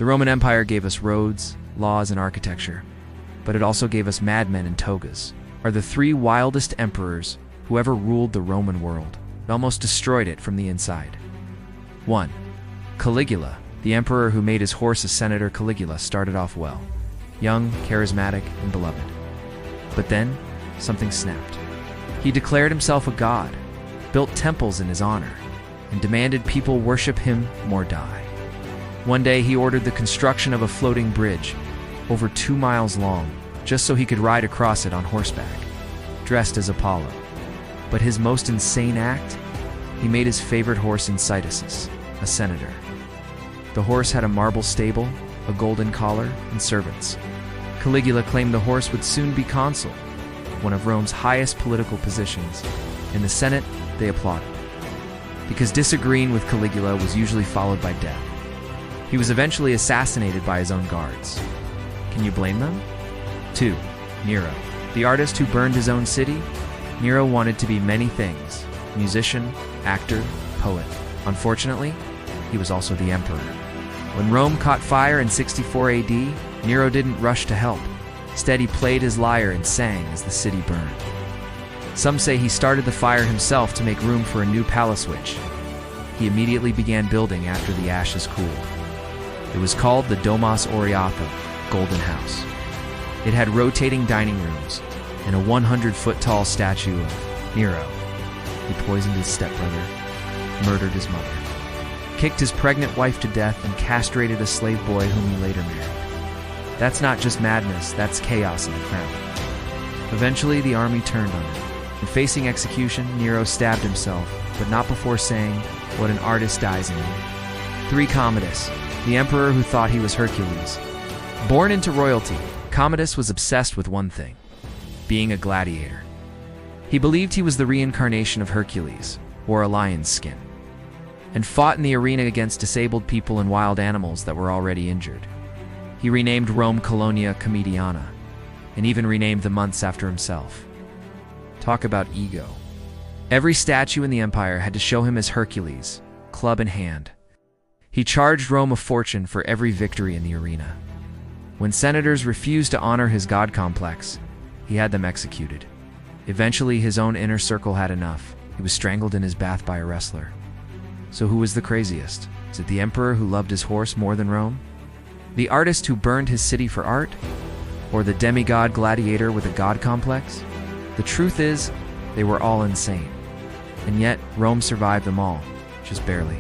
The Roman Empire gave us roads, laws, and architecture, but it also gave us madmen and togas, are the three wildest emperors who ever ruled the Roman world. It almost destroyed it from the inside. 1. Caligula, the emperor who made his horse a senator. Caligula started off well, young, charismatic, and beloved. But then, something snapped. He declared himself a god, built temples in his honor, and demanded people worship him or die. One day he ordered the construction of a floating bridge, over 2 miles long, just so he could ride across it on horseback, dressed as Apollo. But his most insane act? He made his favorite horse Incitus, a senator. The horse had a marble stable, a golden collar, and servants. Caligula claimed the horse would soon be consul, one of Rome's highest political positions. In the Senate, they applauded, because disagreeing with Caligula was usually followed by death. He was eventually assassinated by his own guards. Can you blame them? 2. Nero, the artist who burned his own city. Nero wanted to be many things: musician, actor, poet. Unfortunately, he was also the emperor. When Rome caught fire in 64 AD, Nero didn't rush to help. Instead, he played his lyre and sang as the city burned. Some say he started the fire himself to make room for a new palace, which he immediately began building after the ashes cooled. It was called the Domus Aureata, Golden House. It had rotating dining rooms and a 100-foot-tall statue of Nero. He poisoned his stepbrother, murdered his mother, kicked his pregnant wife to death, and castrated a slave boy whom he later married. That's not just madness, that's chaos in the crown. Eventually, the army turned on him. And facing execution, Nero stabbed himself, but not before saying, "What an artist dies in me." 3. Commodus, the emperor who thought he was Hercules. Born into royalty, Commodus was obsessed with one thing: being a gladiator. He believed he was the reincarnation of Hercules, wore a lion's skin, and fought in the arena against disabled people and wild animals that were already injured. He renamed Rome Colonia Commediana, and even renamed the months after himself. Talk about ego. Every statue in the empire had to show him as Hercules, club in hand. He charged Rome a fortune for every victory in the arena. When senators refused to honor his god complex, he had them executed. Eventually, his own inner circle had enough. He was strangled in his bath by a wrestler. So who was the craziest? Is it the emperor who loved his horse more than Rome? The artist who burned his city for art? Or the demigod gladiator with a god complex? The truth is, they were all insane. And yet, Rome survived them all, just barely.